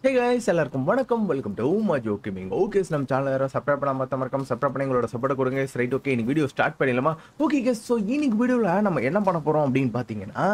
Hey guys, எல்லாருக்கும் வணக்கம். Welcome to Majo gaming. Okay, நம்ம சேனல் யாரும் சப்ஸ்கிரைப் பண்ணாம மறக்காம சப்ஸ்கிரைப் பண்ணி உங்களோட சப்போர்ட் கொடுங்க. ரைட், ஓகே, இன்னைக்கு வீடியோ ஸ்டார்ட் பண்ணிடலாமா? ஓகே guys, ஸோ இன்னைக்கு வீடியோவில் நம்ம என்ன பண்ண போறோம் அப்படின்னு பார்த்தீங்கன்னா,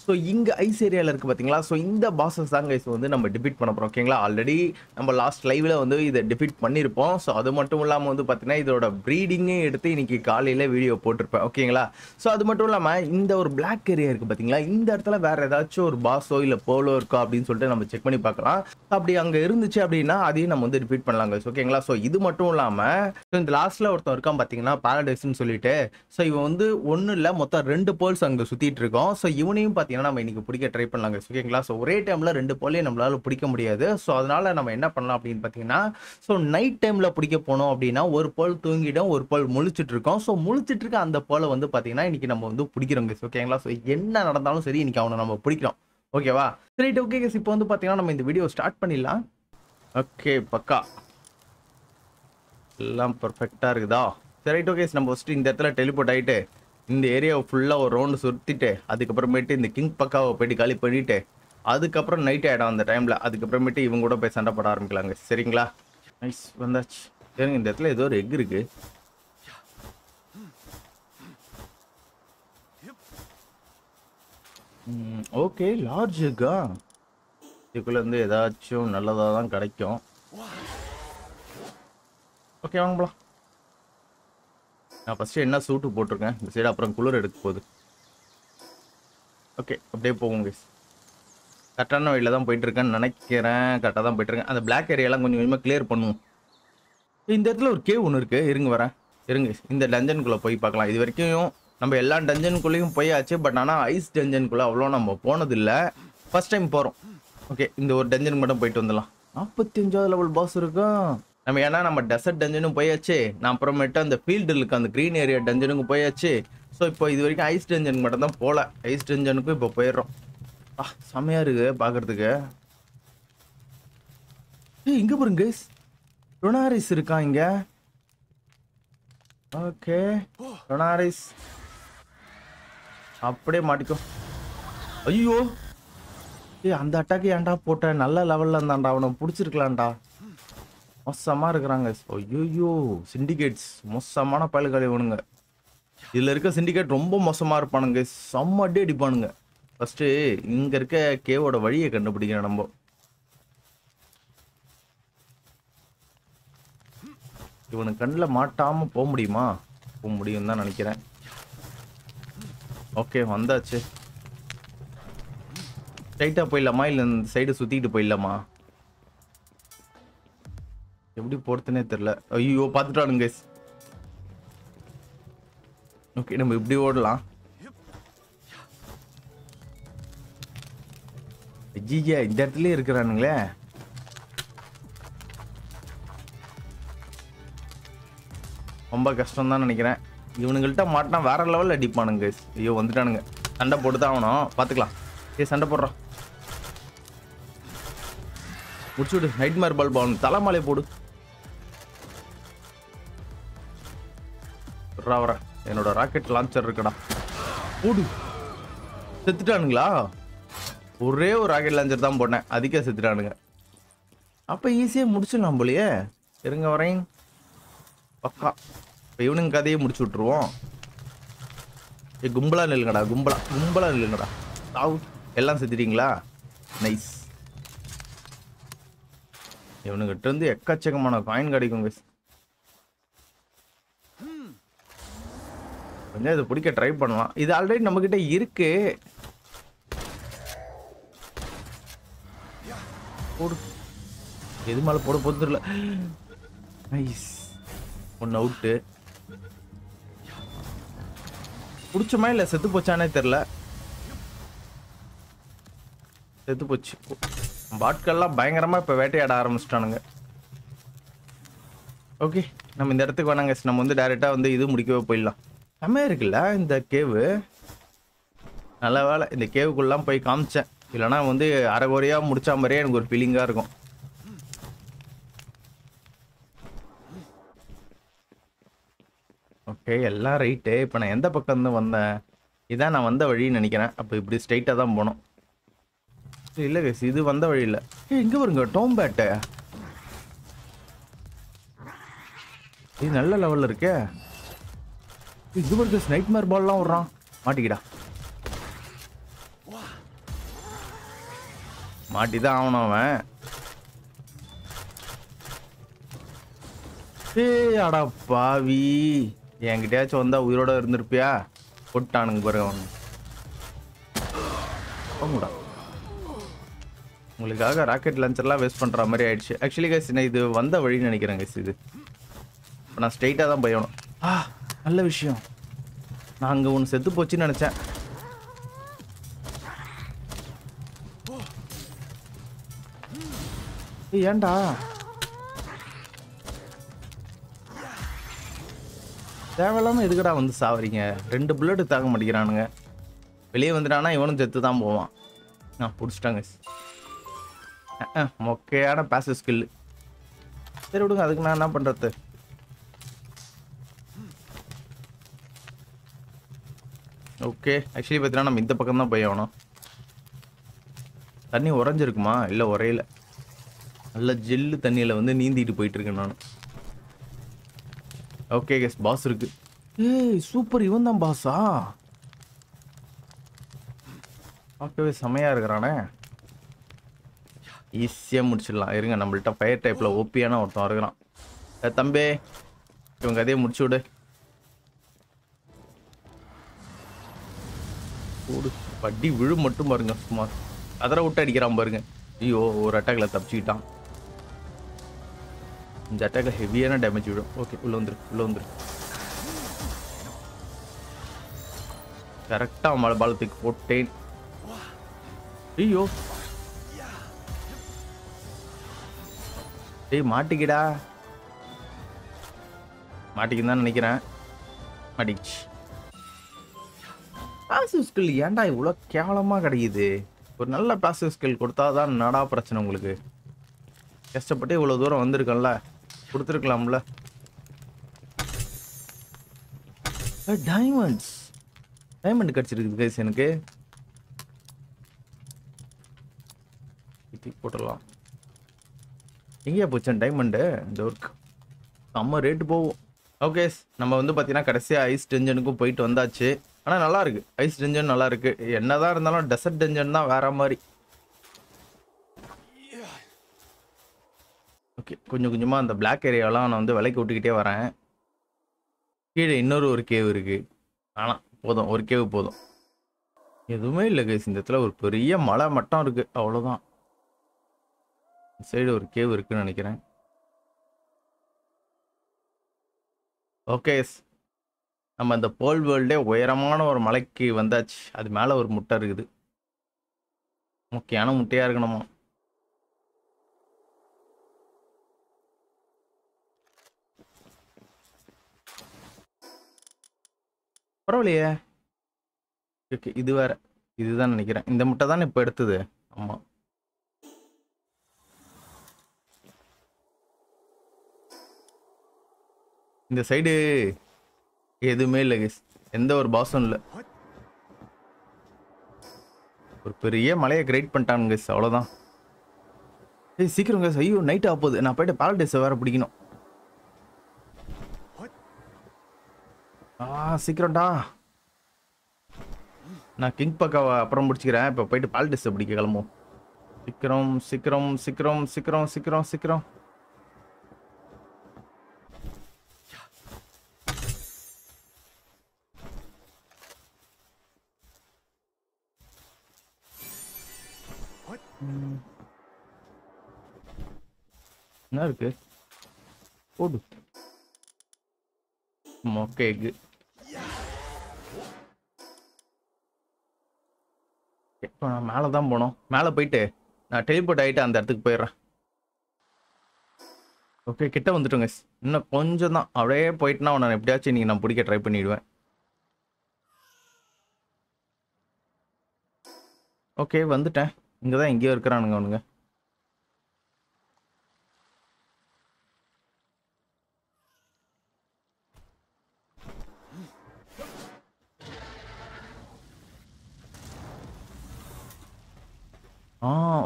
ஸோ இங்க ஐஸ் ஏரியாவில் இருக்கு பார்த்தீங்களா? ஸோ இந்த பாசஸ் தான் கைஸ் வந்து நம்ம டிஃபீட் பண்ண போறோம். ஓகேங்களா, ஆல்ரெடி நம்ம லாஸ்ட் லைவ்ல வந்து இதை டிஃபீட் பண்ணியிருப்போம். ஸோ அது மட்டும் இல்லாமல் வந்து பார்த்தீங்கன்னா இதோட ப்ரீடிங்கே எடுத்து இன்னைக்கு காலையில் வீடியோ போட்டிருப்பேன். ஓகேங்களா, ஸோ அது மட்டும் இல்லாமல் இந்த ஒரு பிளாக் ஏரியா இருக்கு பார்த்தீங்களா? இந்த இடத்துல வேற ஏதாச்சும் ஒரு பாஸோ இல்லை போலோ இருக்கா அப்படின்னு சொல்லிட்டு நம்ம செக் பண்ணி பார்க்கலாம். அப்படி அங்க இருந்துச்சு அப்படின்னா அதையும் நம்ம வந்து ரிப்பீட் பண்ணலாம் guys. ஓகேங்களா, ஸோ இது மட்டும் இல்லாம இந்த லாஸ்ட்ல ஒருத்தன் இருக்கான் பாத்தீங்கன்னா, பாரடைஸ்ன்னு சொல்லிட்டு. ஸோ இவன் வந்து ஒன்றும் இல்லை, மொத்தம் 2 போல்ஸ் அங்கே சுத்திட்டு இருக்கோம். ஸோ இவனையும் பார்த்தீங்கன்னா நம்ம இன்னைக்கு பிடிக்க ட்ரை பண்ணலாம் guys. ஓகேங்களா, ஸோ ஒரே டைம்ல 2 போலையும் நம்மளால பிடிக்க முடியாது. ஸோ அதனால நம்ம என்ன பண்ணலாம் அப்படின்னு பார்த்தீங்கன்னா, ஸோ நைட் டைம்ல பிடிக்க போனோம் அப்படின்னா ஒரு போல் தூங்கிடும், ஒரு போல் முழிச்சிட்டு இருக்கோம். ஸோ முழிச்சிட்டு இருக்க அந்த போலை வந்து பார்த்தீங்கன்னா இன்னைக்கு நம்ம வந்து பிடிக்கிறோம் guys. ஓகேங்களா, ஸோ என்ன நடந்தாலும் சரி இன்னைக்கு அவனை நம்ம பிடிக்கிறோம். ஓகேவா, சரி, ஓகே guys, இப்போ வந்து பார்த்தீங்கன்னா நம்ம இந்த வீடியோ ஸ்டார்ட் பண்ணிடலாம். ஓகே, பக்கா எல்லாம் பர்ஃபெக்டா இருக்குதா? சரி, ஓகே, நம்ம ஃபர்ஸ்ட் இந்த இடத்துல டெலிபோர்ட் ஆகிட்டு இந்த ஏரியாவை ஃபுல்லாக ஒரு ரவுண்டு சுற்றிட்டு அதுக்கப்புறமேட்டு இந்த கிங் பக்காவை போயிட்டு காலி பண்ணிட்டு அதுக்கப்புறம் நைட் ஆகிடும் அந்த டைமில். அதுக்கப்புறமேட்டு இவங்க கூட போய் சண்டை போட ஆரம்பிக்கலாங்க. சரிங்களா, நைஸ், வந்தாச்சு. சரிங்க, இந்த இடத்துல ஏதோ ஒரு எக் இருக்கு. ஓகே, லார்ஜ் எக்கா? இதுக்குள்ள இருந்து ஏதாச்சும் நல்லதாக தான் கிடைக்கும். ஓகே, வாங்க போலாம். நான் ஃபர்ஸ்ட் என்ன சூட்டு போட்டிருக்கேன் இந்த சைடு, அப்புறம் குளிர் எடுக்க போகுது. ஓகே, அப்படியே போகும் கைஸ். கரெக்டான வழியில் தான் போயிட்டு இருக்கேன்னு நினைக்கிறேன். கரெக்டாக தான் போயிட்டு இருக்கேன். அந்த பிளாக் ஏரியாலாம் கொஞ்சம் கொஞ்சமாக கிளியர் பண்ணுவோம். இந்த இடத்துல ஒரு கேவ் ஒன்று இருக்கு, இருங்க வரேன். இருங்க, இந்த டஞ்சனுக்குள்ளே போய் பார்க்கலாம். இது வரைக்கும் நம்ம எல்லா டஞ்சனுக்குள்ளேயும் போயாச்சு. பட் ஆனால் ஐஸ் டஞ்சனுக்குள்ளே அவ்வளோ நம்ம போனதில்லை, ஃபர்ஸ்ட் டைம் போகிறோம். ஓகே, இந்த ஒரு டஞ்சன் மட்டும் போயிட்டு வந்துடலாம். 45வது லெவல் பாஸ் இருக்கும் நம்ம. ஏன்னா நம்ம டெசர்ட் டஞ்சனும் போயாச்சு, நான் அப்புறமேட்டு அந்த ஃபீல்டு இருக்கு அந்த க்ரீன் ஏரியா டஞ்சனுக்கும் போயாச்சு. ஸோ இப்போ இது வரைக்கும் ஐஸ் டஞ்சனுக்கு மட்டும் தான் போகல. ஐஸ் டஞ்சனுக்கும் இப்போ போயிடுறோம். செம்மையா இருக்கு பார்க்கறதுக்கு. இங்க பாருங்க கைஸ், ரொனாரிஸ் இருக்கான் இங்க. ஓகே, ரொனாரிஸ் அப்படியே மாட்டிக்கோ. ஐயோ, அந்த அட்டாக்கு ஏன்டா போட்ட? நல்ல லெவல்ல இருந்தான்டா, அவனை பிடிச்சிருக்கலாம்டா. மோசமா இருக்கிறாங்க. ஐயோ, சிண்டிகேட்ஸ் மோசமான பயல்கள் இவனுங்க. இதுல இருக்க சிண்டிகேட் ரொம்ப மோசமா இருப்பானுங்க, செம்ம அடி அடிப்பானுங்க. ஃபர்ஸ்ட் இங்க இருக்க கேவோட வழியை கண்டுபிடிக்கிறேன் நம்ம. இவனுக்கு கண்ணில் மாட்டாம போக முடியுமா? போக முடியும் தான் நினைக்கிறேன். ஓகே, வந்தாச்சு. ஸ்ட்ரைட்டா போயிடலாமா இல்லை இந்த சைடு சுத்திட்டு போயிடலாமா? எப்படி போறதுனே தெரியல. ஐயோ, பார்த்துட்டானுங்க. ஓகே, நம்ம இப்படி ஓடலாம். ஐயா, இந்த இடத்துலயே இருக்கிறானுங்களே. ரொம்ப கஷ்டம் தான் நினைக்கிறேன். இவனுங்கள்ட்ட மாட்டினா வேற லெவலில் அடிப்பானுங்க. ஐயோ, வந்துட்டானுங்க. சண்டை போட்டு தான் ஆகணும், பார்த்துக்கலாம். சண்டை போடுறோம், முடிச்சு விடு. நைட் மேர் பல்ப் ஆகணும், தலைமாலை போடு. வர என்னோட ராக்கெட் லான்ச்சர் இருக்குடா, போடு. செத்துட்டானுங்களா? ஒரே ஒரு ராக்கெட் லான்ச்சர் தான் போட்டேன், அதுக்கே செத்துட்டானுங்க. அப்போ ஈஸியாக முடிச்சிடலாம் போலையே. இருங்க வரேன் பக்கா. இப்போ இவனுங்க கதையை முடிச்சு விட்ருவோம். கும்பலா நில்லுங்கடா, கும்பலா நில்லுங்கடா. தாவு, எல்லாம் செத்துட்டீங்களா? நைஸ். இவனுங்கிட்ட இருந்து எக்கச்சக்கமான காயின் கிடைக்கும். கொஞ்சம் இதை பிடிக்க ட்ரை பண்ணலாம். இது ஆல்ரெடி நம்ம கிட்ட இருக்கு. போடு, எது மேல போட போது தெரியல. நைஸ், ஒன்னு அவுட்டு. பிடிச்சமா இல்ல செத்து போச்சானே தெரியல. செத்து போச்சு. பாட்கள்லாம் பயங்கரமா இப்ப வேட்டையாட ஆரம்பிச்சிட்டானுங்க. ஓகே, நம்ம இந்த இடத்துக்கு வேணாங்க. நம்ம வந்து டைரக்டா வந்து இது முடிக்கவே போயிடலாம். செம்மையா இருக்குல்ல இந்த கேவு. நல்ல வேலை இந்த கேவுக்குள்ளாம் போய் காமிச்சேன், இல்லைன்னா வந்து அரைகுறையா முடிச்சா மாதிரியே எனக்கு ஒரு ஃபீலிங்கா இருக்கும். ஓகே, எல்லாம் ரைட்டு. இப்போ நான் எந்த பக்கம் இருந்து வந்தேன்? இதான் நான் வந்த வழின்னு நினைக்கிறேன். அப்போ இப்படி ஸ்ட்ரைட்டாக தான் போனோம். இல்ல கைஸ் இது வந்த வழியில. இங்க பாருங்க டோம் பேட். இது நல்ல லெவல்ல இருக்கே. இது பாருங்க ஸ்னைப்மேர் பால்லாம் விடுறான். மாட்டிக்கிடா. மாட்டிதான் ஆகணும் அவன். அடா பாவி, என்கிட்டயாச்சும் வந்தா உயிரோட இருந்திருப்பியா? போட்டானுங்க பாருங்க அவனு. உங்களுக்காக ராக்கெட் லான்ச்சர்லாம் வேஸ்ட் பண்ற மாதிரி ஆயிடுச்சு. ஆக்சுவலி கைஸ் இது வந்த வழின்னு நினைக்கிறேன் கைஸ். இது இப்போ நான் ஸ்ட்ரைட்டாக தான் போயணும். நல்ல விஷயம். நான் அங்கே ஒன்று செத்து போச்சுன்னு நினச்சேன். ஏன்டா தேவையில்லாம எதுக்கடா வந்து சாவறீங்க? 2 புல்லட் தாக்க மாட்டேங்கிறானுங்க. வெளியே வந்துட்டானா இவனும் செத்து தான் போவான். நான் பிடிச்சிட்டாங்க. மொக்கையான பாசிவ் ஸ்கில். சரி விடுங்க, அதுக்கு நான் என்ன பண்றது? ஓகே ஆக்சுவலி பார்த்தீங்கன்னா நம்ம இந்த பக்கம் தான் போய் ஆகணும். தண்ணி உறைஞ்சிருக்குமா? இல்லை உரையில. நல்ல ஜெல்லு தண்ணியில் வந்து நீந்திட்டு போயிட்டு இருக்கேன் நான். ஓகே கெஸ் பாஸ் இருக்கு. ஏய் சூப்பர், இவன் தான் பாஸா? பார்க்கவே செமையா இருக்கிறானே. ஈஸியாக முடிச்சிடலாம். இருங்க, நம்மள்ட்ட ஃபயர் டைப்பில் ஓபியான ஒருத்தன் இருக்கிறான். தம்பி இவங்க கதையை முடிச்சு விடு. வட்டி விழு மட்டும் பாருங்க. சும்மா அதரை விட்டு அடிக்கிறான் பாருங்க. ஐயோ, ஒரு அட்டாக்ல தப்பிச்சுக்கிட்டான். இந்த அட்டாக்ல ஹெவியான டேமேஜ் விடும். ஓகே உள்ள வந்துரு, உள்ள வந்துரு. கரெக்டா மழை பாலத்துக்கு போட்டேன். ஐயோ டேய் மாட்டிக்கிடா. மாட்டிக்கின்னு தான் நினைக்கிறேன். மாட்டிக்கிச்சு. பாசிவ் ஸ்கில் ஏன்டா இவ்வளோ கேவலமாக கிடைக்குது? ஒரு நல்ல பாசிவ் ஸ்கில் கொடுத்தாதான் நடா பிரச்சனை உங்களுக்கு. கஷ்டப்பட்டு இவ்வளோ தூரம் வந்திருக்கேன்ல, கொடுத்துருக்கலாம்ல. டைமண்ட் கிடச்சிருக்குது கைஸ் எனக்கு. போட்டுடலாம். எங்கேயா போச்சேன் டைமண்டு? இந்த ஒர்க் செம்ம ரேட்டு போகும். ஓகே நம்ம வந்து பார்த்தீங்கன்னா கடைசியாக ஐஸ் டென்ஜனுக்கும் போயிட்டு வந்தாச்சு. ஆனால் நல்லா இருக்கு, ஐஸ் டென்ஜன் நல்லா இருக்கு. என்னதான் இருந்தாலும் டெசர்ட் டென்ஜன் தான் வேற மாதிரி. ஓகே கொஞ்சம் கொஞ்சமாக அந்த பிளாக் ஏரியாவெல்லாம் நான் வந்து விலைக்கு விட்டுக்கிட்டே வரேன். கீழே இன்னொரு ஒரு கேவ் இருக்கு. ஆனால் போதும், ஒரு கேவ் போதும். எதுவுமே இல்லை கைஸ் இந்த இடத்துல. ஒரு பெரிய மலை மட்டும் இருக்கு, அவ்வளோதான். சைடு ஒரு கேவ் இருக்குன்னு நினைக்கிறேன். ஓகே நம்ம அந்த போல் வேர்ல்டே உயரமான ஒரு மலைக்கு வந்தாச்சு. அது மேலே ஒரு முட்டை இருக்குது. முக்கியமான முட்டையாக இருக்கணுமா? பரவாயில்லையே. ஓகே இது வேற, இதுதான் நினைக்கிறேன். இந்த முட்டை தானே இப்போ எடுத்தது. ஆமாம். இந்த சைடு எதுவுமே இல்லை கைஸ், எந்த ஒரு பாஸும் இல்லை. ஒரு பெரிய மலையை கிரியேட் பண்ணிட்டாங்க கைஸ், அவ்வளோதான். ஏய் சீக்கிரம் கைஸ், ஐயோ நைட் ஆகுது. நான் போயிட்டு பாரடைஸை வேற பிடிக்கணும். சீக்கிரம்டா. நான் கிங் பக்காவை அப்புறம் பிடிச்சிக்கிறேன். இப்போ போயிட்டு பாரடைஸை பிடிக்க கிளம்பும். சீக்கிரம் சீக்கிரம் சீக்கிரம் சீக்கிரம் சீக்கிரம் சீக்கிரம். என்ன இருக்கு? போடு. மொக்கை எக்கு. இப்போ நான் மேலே தான் போனோம். மேலே போயிட்டு நான் டெலிபோர்ட் ஆகிட்டு அந்த இடத்துக்கு போயிடுறேன். ஓகே கிட்ட வந்துட்டோங்க. இன்னும் கொஞ்சம் தான், அப்படியே போயிட்டுனா நான் எப்படியாச்சும் இன்னைக்கு நான் பிடிக்க ட்ரை பண்ணிடுவேன். ஓகே வந்துட்டேன். இங்கே தான் எங்கேயோ இருக்கிறானுங்க அவனுங்க.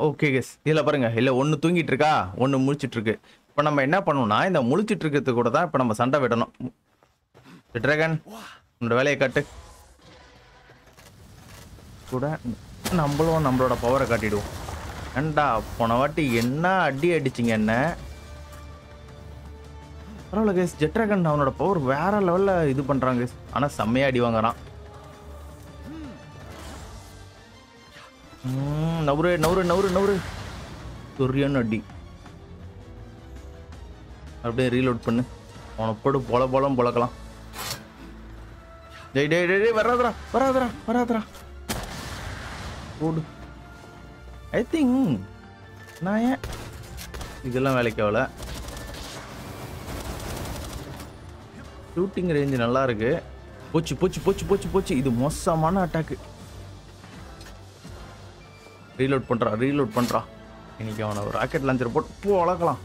Okay guess. இதில் பாருங்க, இல்லை ஒன்று தூங்கிட்டு இருக்கா, ஒன்று முழிச்சிட்டு இருக்கு. இப்போ நம்ம என்ன பண்ணணும்னா, இந்த முழிச்சிட்டு இருக்கிறது கூட தான் இப்போ நம்ம சண்டை விடணும். ட்ராகன், உன்னோட வேலையை காட்டு. கூட நம்மளும் நம்மளோட பவரை காட்டிடுவோம். ஏண்டா போன வாட்டி என்ன அடி அடிச்சிங்க என்ன? பரவாயில்ல கேஸ், ஜெட்ராகன் அவனோட பவர் வேற லெவலில் இது பண்ணுறாங்க கேஸ். ஆனால் செம்மையாக அடி வாங்குறான். நவுரு நவுரு நவுரு நவுரு சொரியான அடி. அப்படியே ரீலோட் பண்ணு. அவனை போட்டு பொல பொலம் பொழக்கலாம். டேய் டேய் டேய் வராதரா வராதரா வராதரா போடு. ஐ திங்க் நான் ஏன் இதெல்லாம் வேலைக்கு ஆகல. ஷூட்டிங் ரேஞ்சு நல்லா இருக்கு. போச்சு போச்சு போச்சு போச்சு போச்சு. இது மோசமான அட்டாக்கு. ரீலோட் பண்றா. இன்னைக்கு அவனை ஒரு ராக்கெட் லான்ச்சர் போட்டு வளர்க்கலாம்.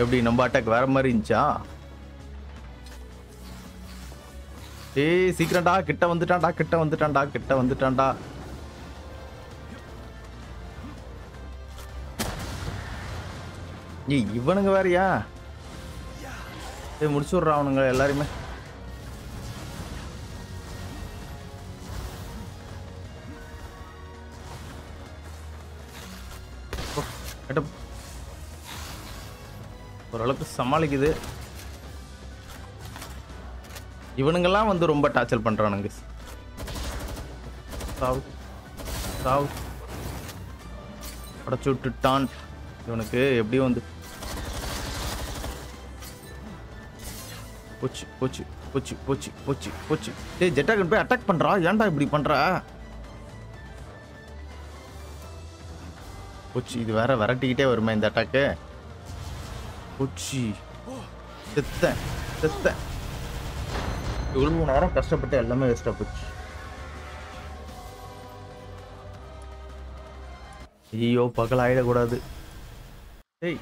எப்படி நம்ம அட்டாக் வேற மாதிரி இருந்துச்சா? ஏய் சீக்கிரம்டா, கிட்ட வந்துட்டான்டா. ஏய் இவனுங்க வேறயா? ஏய் முடிச்சு விட்றா அவனுங்க எல்லாருமே. ஓரளவுக்கு சமாளிக்குது. இவனுங்கெல்லாம் வந்து ரொம்ப டார்ச்சர் பண்றானுங்க. அடைச்சு விட்டுட்டான். இவனுக்கு எப்படியும் வந்து போச்சு போச்சு போச்சு போச்சு போச்சு போச்சு. டேய் ஜெட்ராகன் போய் அட்டாக் பண்றா. ஏன்டா இப்படி பண்ற? போச்சு. இது வேற விரட்டிக்கிட்டே வருமா இந்த அட்டாக்கு? போச்சு. செத்தேன். இவ்வளவு நேரம் கஷ்டப்பட்டு எல்லாமே வேஸ்டா போச்சு. ஐயோ பகல் ஆயிடக்கூடாது. டேய்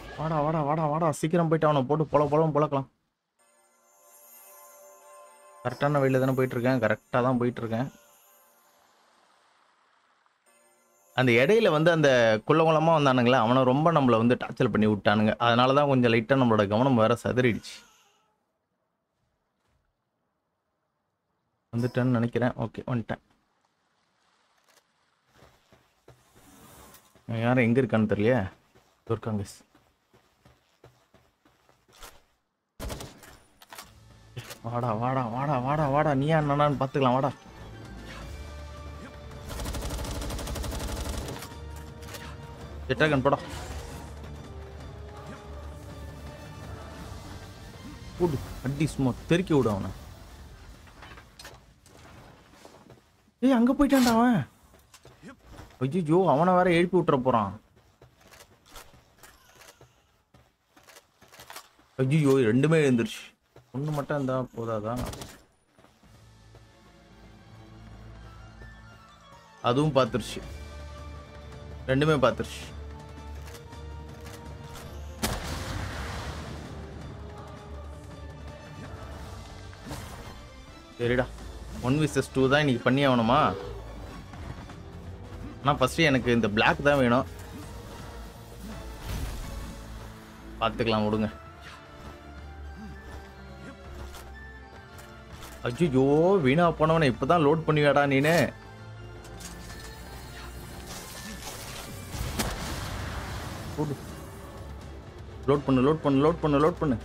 வாடா சீக்கிரம் போயிட்டு அவனை போட்டு பொலம் பொழக்கலாம். கரெக்டான வழியில தானே போயிட்டு இருக்கேன். கரெக்டாக தான் போயிட்டு இருக்கேன். அந்த இடையில வந்து அந்த குள்ளகுளமா வந்தானுங்களே, அவனை ரொம்ப நம்மளை வந்து டார்ச்சர் பண்ணி விட்டானுங்க. அதனால தான் கொஞ்சம் லைட்டாக நம்மளோட கவனம் வேற சதறிடுச்சு. வந்துட்டேன்னு நினைக்கிறேன். ஓகே வந்துட்டேன். யாரும் எங்க இருக்கான்னு தெரியலையே. இருக்காங்க. வாடா நீயா என்னன்னு பார்த்துக்கலாம். வாடா ஜெட்ராகன் போடா. போடு அடி சும்மா தெறிக்க விடு அவனை. ஏய் அங்க போயிட்டான்டா அவன். ஐயோ அவனை வேற எழுப்பி விட்டுற போறான். ஐயோ ரெண்டுமே எழுந்துருச்சு. ஒண்ணு மட்டும் இருந்தா போதாதான்? அதுவும் பார்த்துருச்சு. ரெண்டுமே பார்த்துருச்சு. சரிடா 1vs2 தான் இன்னைக்கு பண்ணி ஆகணுமா? ஆனால் ஃபஸ்ட்டு எனக்கு இந்த பிளாக் தான் வேணும். பார்த்துக்கலாம் விடுங்க. ஐயோ வீணா போனவனை இப்போதான் லோட் பண்ணுவியாடா நீனு. லோட் பண்ணு.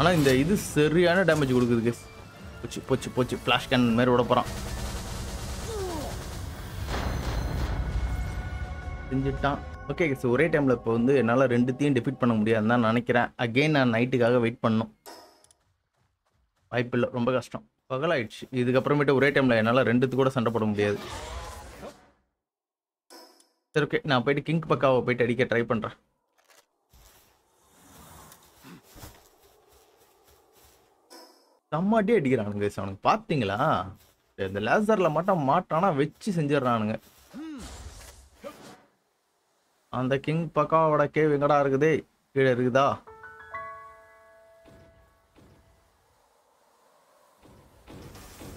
ஆனால் இந்த இது சரியான டேமேஜ் கொடுக்குது கேஸ். போச்சு ஃப்ளாஷ் கேன் மாதிரி விட போகிறான். செஞ்சுட்டான். ஓகே கேஸ், ஒரே டைமில் இப்போ வந்து என்னால் ரெண்டுத்தையும் டிஃபீட் பண்ண முடியாதுன்னு தான் நினைக்கிறேன். அகெயின் நான் நைட்டுக்காக வெயிட் பண்ணணும். வாய்ப்பில்லை, ரொம்ப கஷ்டம். பகலாயிடுச்சு. இதுக்கப்புறமேட்டு ஒரே டைமில் என்னால் ரெண்டுத்து கூட சண்டை போட முடியாது. சரி ஓகே, நான் போயிட்டு கிங் பக்காவை போயிட்டு அடிக்க ட்ரை பண்ணுறேன். செம்மாட்டி அடிக்கிறானுங்க அவனுக்கு. பார்த்தீங்களா? இந்த லேசரில் மட்டும் மாட்டானா வச்சு செஞ்சிடறானுங்க. அந்த கிங் பக்காவோட கேவ் எங்கடா இருக்குதே? கீழே இருக்குதா?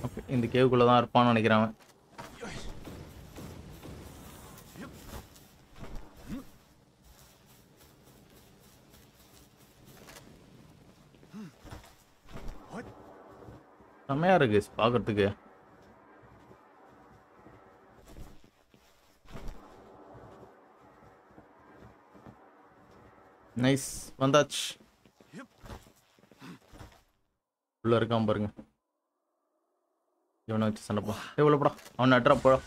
ஓகே, இந்த கேவுக்குள்ள தான் இருப்பான்னு நினைக்கிறேன். செம்மையா இருக்கு பார்க்கறதுக்கு. நைஸ் வந்தாச்சு. உள்ள இருக்கான் பாருங்க. இவனை வச்சு சண்டை போ. எவ்வளோ போடா அவனை அட்ரா போடா.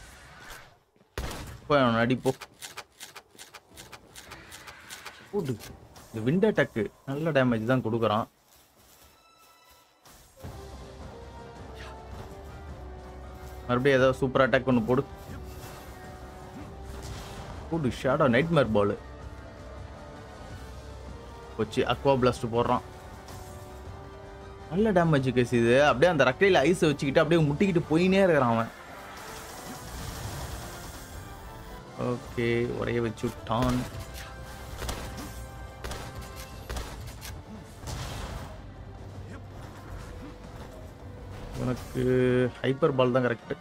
போய் அவனை அடிப்போ. போடு. இந்த விண்ட் அட்டாக்கு நல்ல டேமேஜ் தான் கொடுக்குறான். மறுபடியும் ஏதாவது சூப்பர் அட்டாக் ஒன்று போடு. போடு ஷேடோ நைட்மேர் பால் வச்சு அக்வா பிளாஸ்ட் போடுறான். நல்ல டேமேஜ் கேஸ் இது. அப்படியே அந்த ரக்கையில் ஐஸை வச்சுக்கிட்டு அப்படியே முட்டிக்கிட்டு போயினே இருக்கிறான் அவன். ஓகே உரைய வச்சு விட்டான். உனக்கு ஹைப்பர் பால் தான் கரெக்ட்.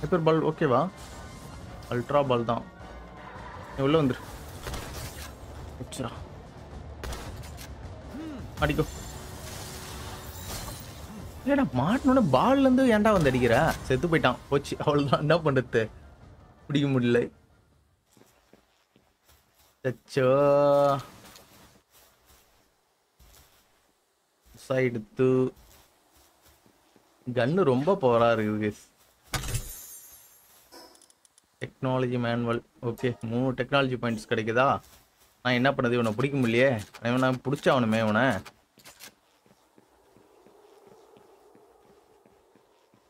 ஹைப்பர் பால் ஓகேவா? அல்ட்ரா பால் தான். உள்ள வந்துரு. வச்சுரா அடிக்கோ. ஏடா மாட்டினோட பால்ல இருந்து ஏன்டா வந்து அடிக்கிற? செத்து போயிட்டான். போச்சு அவ்வளவுதான். என்ன பண்றது? பிடிக்க முடியல. சச்சோ எடுத்து கன்னு ரொம்ப பவரா இருக்குது. Technology manual. Okay 3 technology points கிடைக்குதா? நான் என்ன பண்ணது? இவனை பிடிக்க முடியலையே. இவனை பிடிச்சா அவனுமே இவனை.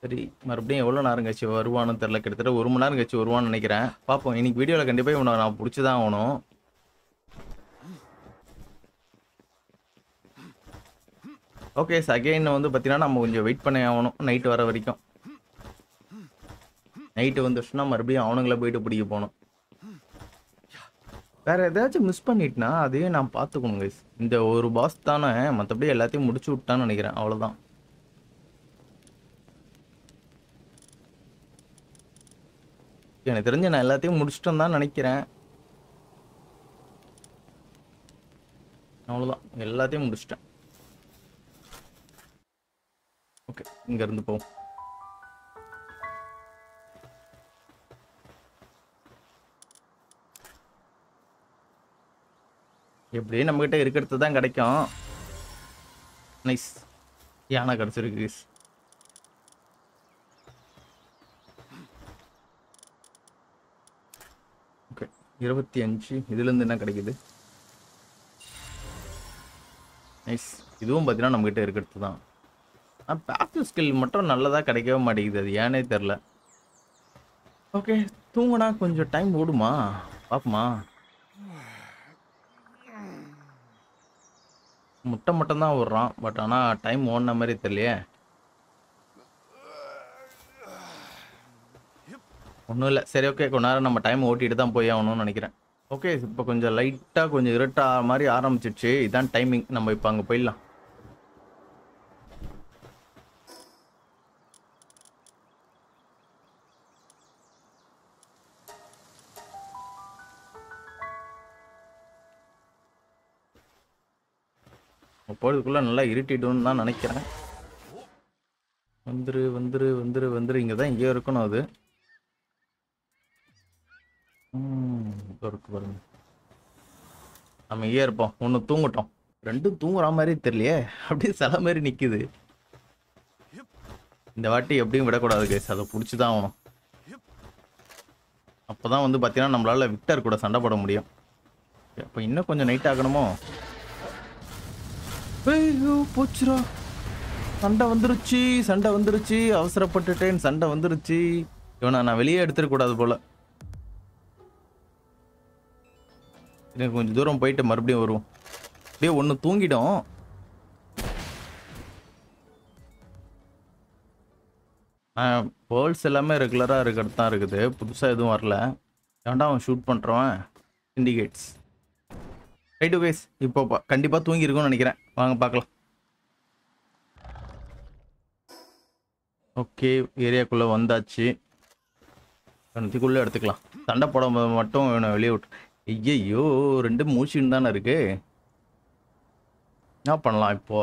சரி மறுபடியும் எவ்வளோ நேரம் கழிச்சு வருவான்னு தெரில. கிட்டத்தட்ட 1 மணி நேரம் கழிச்சு வருவான்னு நினைக்கிறேன். பார்ப்போம். இன்னைக்கு வீடியோவில் கண்டிப்பாக இவனை நான் பிடிச்சி தான் ஆகணும். ஓகே அகைன் வந்து பார்த்தீங்கன்னா நம்ம கொஞ்சம் வெயிட் பண்ணி ஆகணும் நைட்டு வர வரைக்கும். நைட்டு வந்துச்சுன்னா மறுபடியும் அவனுங்கள போயிட்டு பிடிக்க போகணும். வேற ஏதாச்சும் மிஸ் பண்ணிட்டுனா அதையும் நான் பார்த்துக்கணும் கைஸ். இந்த ஒரு பாஸ் தானே, மற்றபடி எல்லாத்தையும் முடிச்சு விட்டான்னு நினைக்கிறேன். அவ்வளோதான். எனக்கு தெரிஞ்ச நான் எல்லாத்தையும் முடிச்சிட்டேன்னு தான் நினைக்கிறேன். அவ்வளோதான் எல்லாத்தையும் முடிச்சிட்டேன். ஓகே இங்கேருந்து போவோம். எப்படியும் நம்மகிட்ட இருக்கிறது தான் கிடைக்கும். நைஸ் யானை கிடச்சிருக்கு. ஓகே 25 இதுலேருந்து என்ன கிடைக்குது? நைஸ். இதுவும் பார்த்தீங்கன்னா நம்மகிட்ட இருக்கிறது தான். பேசிவ் ஸ்கில் மட்டும் நல்லதாக கிடைக்கவே மாட்டேங்குது. அது ஏனே தெரில. ஓகே தூங்கினா கொஞ்சம் டைம் ஓடுமா பார்ப்போமா? முட்டை மட்டும் தான் ஓடுறான். பட் ஆனால் டைம் ஓடின மாதிரி தெரியலையே. ஒன்றும் இல்லை. சரி ஓகே கொஞ்ச நேரம் நம்ம டைம் ஓட்டிட்டு தான் போய் ஆகணும்னு நினைக்கிறேன். ஓகே இப்போ கொஞ்சம் லைட்டாக கொஞ்சம் இருட்டாக மாதிரி ஆரம்பிச்சிடுச்சு. இதுதான் டைமிங். நம்ம இப்போ அங்கே போயிடலாம். போகிறதுக்குள்ளே நல்லா இருட்டிடும்னு தான் நினைக்கிறேன். வந்துரு வந்துரு வந்துரு வந்துரு. இங்கே தான் இங்கே இருக்கணும். அது இருக்கு பாருங்க. நம்ம இங்கே இருப்போம். ஒன்று தூங்கட்டும். ரெண்டும் தூங்குற மாதிரி தெரியலையே. அப்படியே சில மாதிரி நிற்குது. இந்த வாட்டி எப்படியும் விடக்கூடாது கேஸ். அதை பிடிச்சி தான் ஆகணும். அப்போ தான் வந்து பார்த்தீங்கன்னா நம்மளால் விக்டர் கூட சண்டை போட முடியும். அப்போ இன்னும் கொஞ்சம் நைட் ஆகணுமோ? ஐயோ போச்சுரா. சண்டை வந்துருச்சு சண்டை வந்துருச்சு. அவசரப்பட்டுட்டேன். சண்டை வந்துருச்சு. இவனை நான் வெளியே எடுத்துடக்கூடாது போல. எனக்கு கொஞ்சம் தூரம் போயிட்டு மறுபடியும் வருவோம். அப்படியே ஒன்று தூங்கிடும். வேர்ல்ட்ஸ் எல்லாமே ரெகுலராக இருக்கிறது தான் இருக்குது. புதுசாக எதுவும் வரல. ஏன்டா அவன் ஷூட் பண்ணுறவன் இண்டிகேட்ஸ். ரைட்டு கைஸ் இப்போ கண்டிப்பாக தூங்கியிருக்கும்னு நினைக்கிறேன். வாங்க பார்க்கலாம். ஓகே ஏரியாக்குள்ளே வந்தாச்சு. கணத்துக்குள்ளே எடுத்துக்கலாம். சண்டை போடும்போது மட்டும் இவனை வெளியே விட்டு. ஐயோ 2 மூச்சுன்னு தானே இருக்கு. என்ன பண்ணலாம் இப்போ?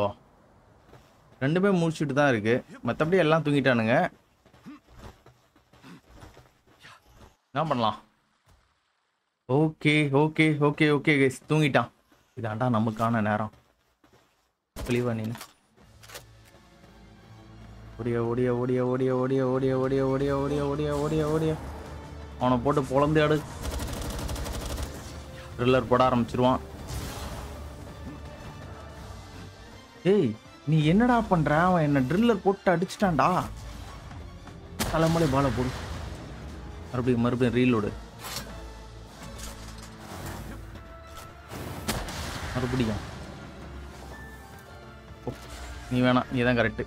ரெண்டுமே முடிச்சுட்டு தான் இருக்கு. மற்றபடி எல்லாம் தூங்கிட்டானுங்க. என்ன பண்ணலாம்? Okay okay okay okay guys, தூங்கிட்டான். இதாண்டா நமக்கான நேரம். தெளிவா நீனு ஓடிய ஓடிய ஓடிய ஓடிய ஓடிய ஓடிய ஓடிய ஓடிய ஓடிய ஓடிய ஓடிய ஓடிய அவனை போட்டு பொழந்தாடு. ட்ரில்லர் போட ஆரம்பிச்சிருவான். ஏய் நீ என்னடா பண்ற? அவன் என்ன ட்ரில்லர் போட்டு அடிச்சிட்டான்டா. தலைமலை பால போடு. மறுபடியும் ரீலோடு. மறுபடியும் நீ வேணாம், நீ தான் கரெக்டு.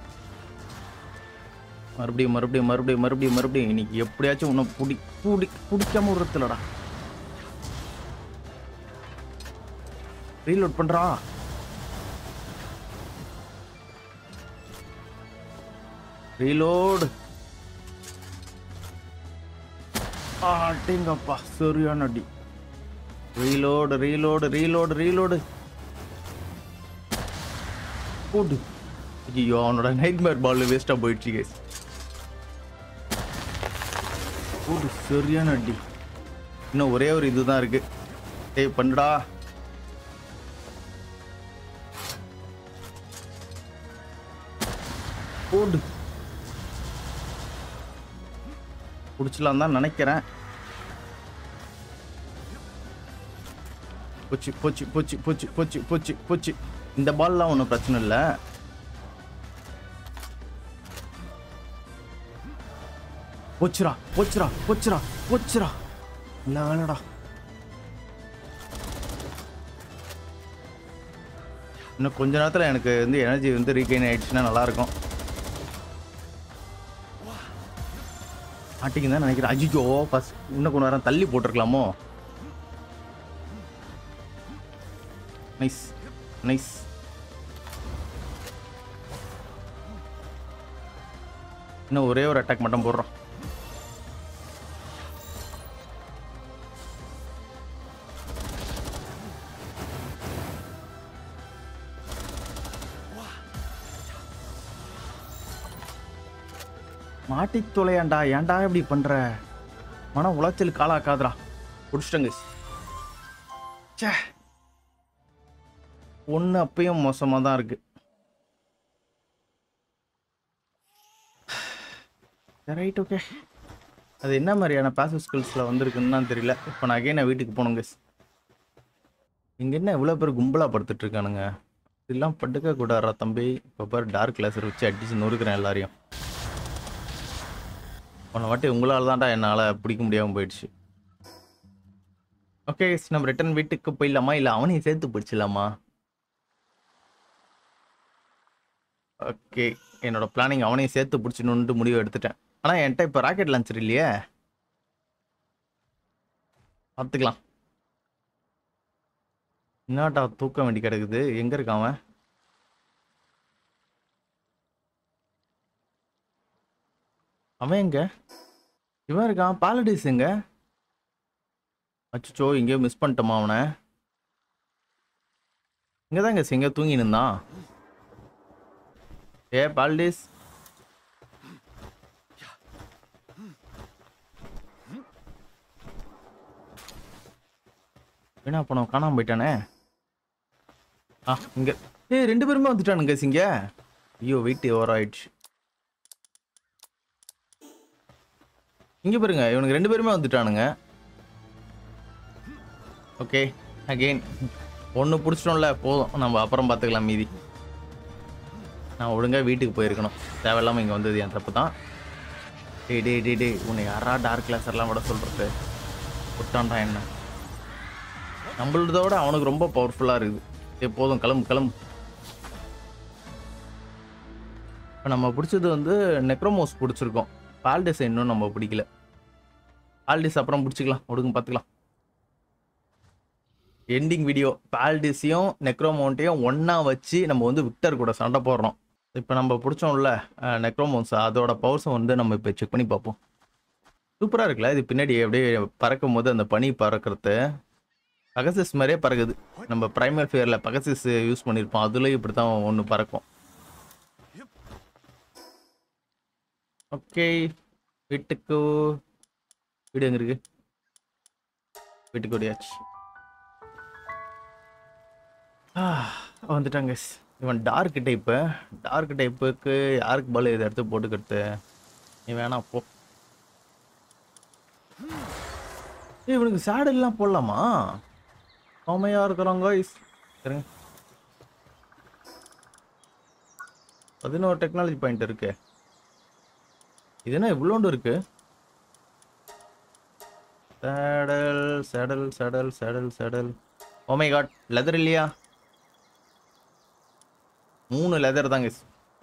மறுபடியும் இன்னைக்கு எப்படியாச்சும் உன்னை பிடிக்காம விடுறதுலடா. ரீலோட் பண்றா. ரீலோடு. அடேங்கப்பா சரியான அடி. ரீலோடு ரீலோடு ரீலோடு ரீலோடு போடு. ஐயோ அவனோட நைட்மேர் பால் வேஸ்டா போயிடுச்சு கேஸ். போடு சரியான அடி. இன்னும் ஒரே ஒரு இதுதான் இருக்கு. ஏய் பண்ணுடா. போடு. பிடிச்சலாம் தான் நினைக்கிறேன். போச்சு போச்சு போச்சு போச்சு போச்சு போச்சு போச்சு. இந்த பால்லாம் ஒன்றும் பிரச்சனை இல்லை. போச்சுரா போச்சுரா போச்சுரா போச்சுரா. இல்லை வேணடா. இன்னும் கொஞ்ச நேரத்தில் எனக்கு வந்து எனர்ஜி வந்து ரீகெயின் ஆயிடுச்சுன்னா நல்லாயிருக்கும். மாட்டிங்க தான் நினைக்கிறேன். அஜிஜோ ஃபஸ்ட் இன்னும் கொஞ்ச நேரம் தள்ளி போட்டிருக்கலாமோ. Nice nice. இன்னும் ஒரே ஒரு அட்டாக் மட்டும் போடுறோம். மாட்டி தொலையாண்டா. ஏன்டா இப்படி பண்ற? மன உளைச்சல் காலாக்காதரா. பிடிச்சிட்டங்க. சே ஒன்று அப்பயும் மோசமாக தான் இருக்கு. Right okay. அது என்ன மாதிரியான பாசிவ் ஸ்கில்ஸில் வந்திருக்குன்னு தான் தெரியல. இப்போ நான் அகைன் வீட்டுக்கு போகணுங்க. இங்கே என்ன இவ்வளோ பேர் கும்பலாக படுத்துட்டு இருக்கானுங்க? இதெல்லாம் படுக்க கூடாதா தம்பி? இப்போ பாரு டார்க் லேசர் வச்சு அடிச்சு நொறுக்கிறேன் எல்லாரையும். போன வாட்டி உங்களால் தான்டா என்னால் பிடிக்க முடியாமல் போயிடுச்சு. ஓகே நம்ம ரிட்டர்ன் வீட்டுக்கு போயிடலாமா இல்லை அவனையும் சேர்த்து பிடிச்சிடலாமா? ஓகே என்னோட பிளானிங் அவனையும் சேர்த்து பிடிச்சணுன்ட்டு முடிவு எடுத்துட்டேன். ஆனால் என்கிட்ட இப்போ ராக்கெட் லான்ச்சர் இல்லையே. பார்த்துக்கலாம். என்னாட்டா தூக்க வேண்டி கிடக்குது. எங்கே இருக்கான் அவன்? அவன் எங்க? இவன் இருக்கான். பாலடிஸ் எங்க? அச்சோ இங்கேயோ மிஸ் பண்ணிட்டோமா அவனை? இங்கே தான் எங்கே தூங்கி நின்றான். ஏ பாலடிஸ் என்ன பண்ணோம்? காணாம போயிட்டானே. இங்க ரெண்டு பேருமே வந்துட்டானுங்க சிங்க. ஐயோ வெயிட் ஓவர் ஆயிடுச்சு. இங்க பாருங்க இவனுக்கு ரெண்டு பேருமே வந்துட்டானுங்க. ஓகே அகெயின் ஒன்று பிடிச்சிட்டோம்ல, போதும் நம்ம அப்புறம் பார்த்துக்கலாம் மீதி. நான் ஒழுங்காக வீட்டுக்கு போயிருக்கணும். தேவையில்லாமல் இங்கே வந்தது என் தப்பு தான். டே உன்னை யாரா டார்க் லேசர்லாம் விட சொல்கிறது? விட்டான்டா என்ன? நம்மளதோட அவனுக்கு ரொம்ப பவர்ஃபுல்லாக இருக்குது. போதும் கிளம்பு. இப்போ நம்ம பிடிச்சது வந்து நெக்ரோமோஸ் பிடிச்சிருக்கோம். பால்டிஸ் இன்னும் நம்ம பிடிக்கல. பால்டிஸ் அப்புறம் பிடிச்சிக்கலாம், ஒடுங்க பார்த்துக்கலாம். எண்டிங் வீடியோ பால்டிஸையும் நெக்ரோமோண்ட்டையும் ஒன்றா வச்சு நம்ம வந்து விக்டர் கூட சண்டை போடுறோம். இப்போ நம்ம பிடிச்சோம்ல நெக்ரோமோன்ஸ், அதோட பவர்ஸை வந்து நம்ம இப்போ செக் பண்ணி பார்ப்போம். சூப்பராக இருக்குல்ல இது? பின்னாடி அப்படியே பறக்கும் போது அந்த பனி பறக்கிறது பகசிஸ் மாதிரியே பறக்குது. நம்ம பிரைமர் ஃபியரில் பகசிஸ் யூஸ் பண்ணியிருப்போம், அதுலேயும் இப்படி தான் ஒன்று பறக்கும். ஓகே வீட்டுக்கு வீடு எங்க இருக்கு? வீட்டுக்கு ஓடியாச்சு. வந்துட்டாங்க. இவன் டார்க் டைப்புக்கு யாருக்கு பால் இதை எடுத்து போட்டுக்கிறது? நீ வேணா போ. இவனுக்கு சேடல்லாம் போடலாமா? செமையா இருக்கிறாங்க. சரிங்க, 11 டெக்னாலஜி பாயிண்ட் இருக்கு. இது என்ன இவ்வளோண்டு இருக்கு? Saddle saddle saddle saddle saddle. Oh my God, leather இல்லையா? 3 லெதர் தாங்க.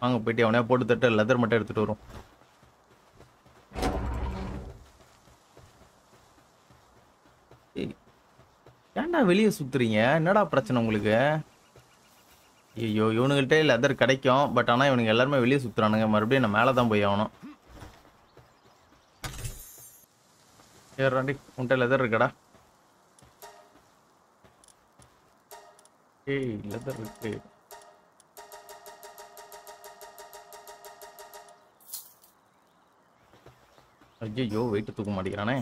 வாங்க போயிட்டு அவனே போட்டு தட்டு லெதர் மட்டும் எடுத்துட்டு வரும். ஏன்டா வெளியே சுத்துறீங்க? என்னடா பிரச்சனை உங்களுக்கு? ஐயோ, இவனுங்கிட்டே லெதர் கிடைக்கும். பட் ஆனால் இவனுங்க எல்லாருமே வெளியே சுத்துறானுங்க. மறுபடியும் நான் மேலே தான் போய் ஆகணும். ஏறாண்டி உன்ட்ட லெதர் இருக்கடா? ஏய், லெதர் இருக்கு. ஐயோ, வெயிட் தூக்க மாட்டேங்கிறானே.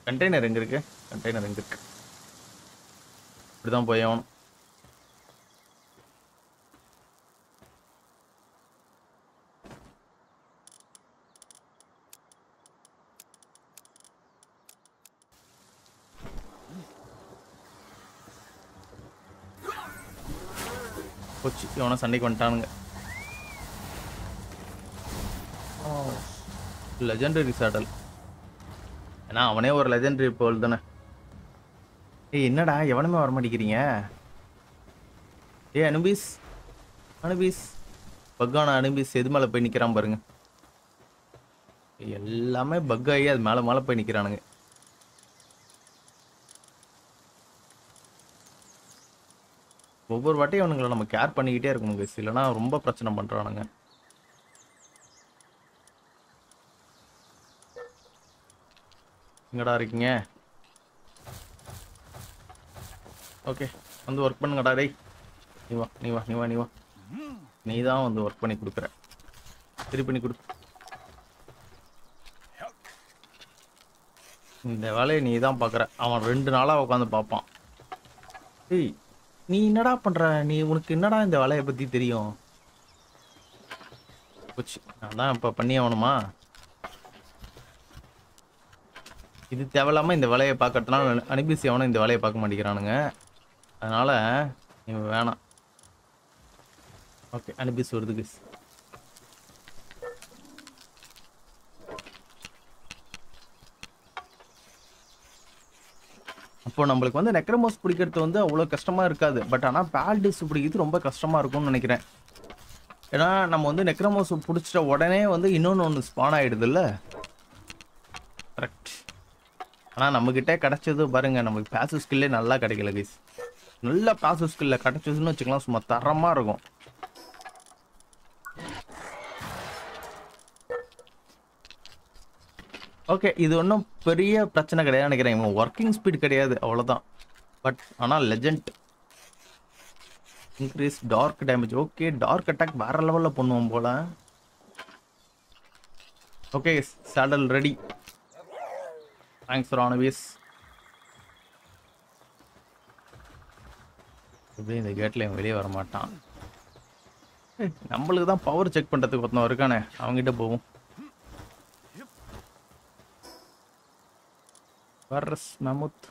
கண்டெய்னர் எங்க இருக்கு? இப்படிதான் போய் ஆகணும். போச்சு, இவனை சண்டைக்கு வந்துட்டானுங்க. Legendary saddle. ஏன்னா அவனே ஒரு லெஜெண்டரி போல் தானே. ஏய், என்னடா எவனுமே வர மாட்டேங்கிறீங்க? ஏய் அனுபீஸ் பக்கான அனுபீஸ் எது மேலே போய் நிற்கிறான் பாருங்க. எல்லாமே பக் ஆகி அது மேலே போய் நிற்கிறானுங்க. ஒவ்வொரு வாட்டியும் அவனுங்களை நம்ம கேர் பண்ணிக்கிட்டே இருக்கணும் கைஸ், இல்லைன்னா ரொம்ப பிரச்சனை பண்றானுங்க. எங்கடா இருக்கீங்க? ஓகே, வந்து ஒர்க் பண்ணுங்கடா. டேய் நீ வா. நீ தான் வந்து ஒர்க் பண்ணி கொடுக்குற. சரி பண்ணி கொடு. இந்த வேலையை நீ தான் பார்க்குற. அவன் 2 நாளாக உட்காந்து பார்ப்பான். ஏய், நீ என்னடா பண்ற? உனக்கு என்னடா இந்த வேலையை பற்றி தெரியும்? போச்சு, நான் தான் இப்போ பண்ணி ஆகணுமா? இது தேவையில்லாமல் இந்த வேலையை பார்க்கறதுனால அனுபிசி அவனும் இந்த வேலையை பார்க்க மாட்டேங்கிறானுங்க. அதனால் நீ வேணாம். ஓகே, அனுபிஸ் வருது கைஸ். அப்போ நம்மளுக்கு வந்து நெக்ரமோஸ் பிடிக்கிறது வந்து அவ்வளோ கஷ்டமாக இருக்காது. பட் ஆனால் பால்டிஸ் பிடிக்கிறது ரொம்ப கஷ்டமாக இருக்கும்னு நினைக்கிறேன். ஏன்னா நம்ம வந்து நெக்ரமோஸ் பிடிச்சிட்ட உடனே வந்து இன்னொன்று ஸ்பான் ஆகிடுது இல்லை? கரெக்ட். ஆனால் நம்மக்கிட்ட கிடைச்சது பாருங்க, நம்மளுக்கு பேசிவ் ஸ்கில்லே நல்லா கிடைக்கல கைஸ். நல்லா பேசிவ் ஸ்கில்ல கிடைச்சதுன்னு வச்சுக்கலாம், சும்மா தரமாக இருக்கும். ஓகே, இது ஒன்றும் பெரிய பிரச்சனை கிடையாது நினைக்கிறேன். இவங்க ஒர்க்கிங் ஸ்பீட் கிடையாது, அவ்வளோதான். பட் ஆனால் legend increase dark damage. Okay, dark attack வேற லெவலில் பண்ணுவோம் போல. Okay, saddle ready. Thanks for ஆனவிஸ். எப்படி இந்த கேட்டில் இவன் வெளியே வர மாட்டான். நம்மளுக்கு தான் பவர் செக் பண்ணுறதுக்கு ஒருத்தன் இருக்கானே, அவங்ககிட்ட போவோம். வர்றஸ் மமுத்.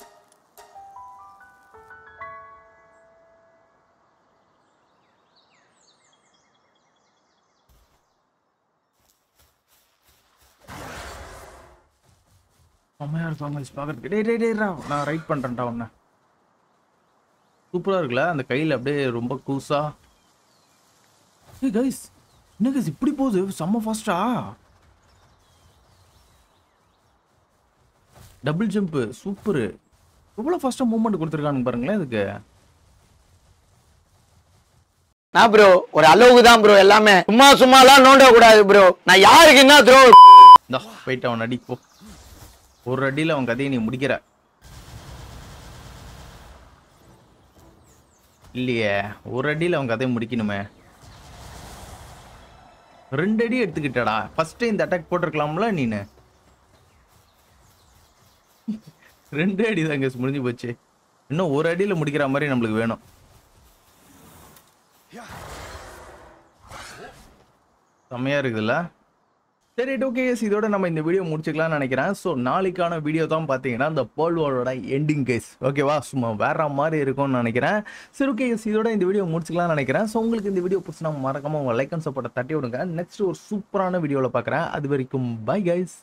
அம்மையா இருக்காங்க பார்க்கறதுக்கு. டேய் நான் ரைட் பண்ணுறேன்டா உன்னை. சூப்பராக இருக்குல்ல அந்த கையில், அப்படியே ரொம்ப கூஸா. ஏய் கைஸ், என்ன கைஸ் இப்படி போகுது? செம்ம ஃபாஸ்டா. Double jump super. எவ்வளோ ஃபாஸ்ட்டாக மூவ்மெண்ட் கொடுத்துருக்கானுங்க பாருங்களேன் இதுக்கு. நான் ப்ரோ ஒரு அளவுக்கு தான் ப்ரோ, எல்லாமே சும்மாலாம் நோண்ட கூடாது ப்ரோ. நான் யாருக்கு என்ன த்ரோ போயிட்டு அவன் அடி போ. ஒரு அடியில் அவன் கதையை நீ முடிக்கிற. இல்லையே, ஒரு அடியில் அவன் கதையை முடிக்கணுமே. 2 அடி எடுத்துக்கிட்டடா. ஃபர்ஸ்ட் இந்த அட்டாக் போட்டிருக்கலாம்ல நீனு. 2 அடி தான் கேஸ் முடிஞ்சு போச்சு. இன்னும் ஒரு அடியில் முடிக்கிற மாதிரி நம்மளுக்கு வேணும். செம்மையா இருக்குதுல்ல. சரி ஓகே கேஸ், இதோட நம்ம இந்த வீடியோ முடிச்சுக்கலாம்னு நினைக்கிறேன். ஸோ நாளைக்கான வீடியோ தான் பார்த்தீங்கன்னா இந்த வேர்ல்ட் வாரோட எண்டிங் கேஸ். ஓகேவா, சும்மா வேற மாதிரி இருக்கும்னு நினைக்கிறேன். சரி ஓகே கேஸ், இதோட இந்த வீடியோ முடிச்சுக்கலாம்னு நினைக்கிறேன். ஸோ உங்களுக்கு இந்த வீடியோ பிடிச்சினா மறக்காம உங்கள் லைக் அண்ட் சப்போர்ட்டை தட்டி விடுங்க. நெக்ஸ்ட் ஒரு சூப்பரான வீடியோவில் பார்க்குறேன். அது வரைக்கும் பை கைஸ்.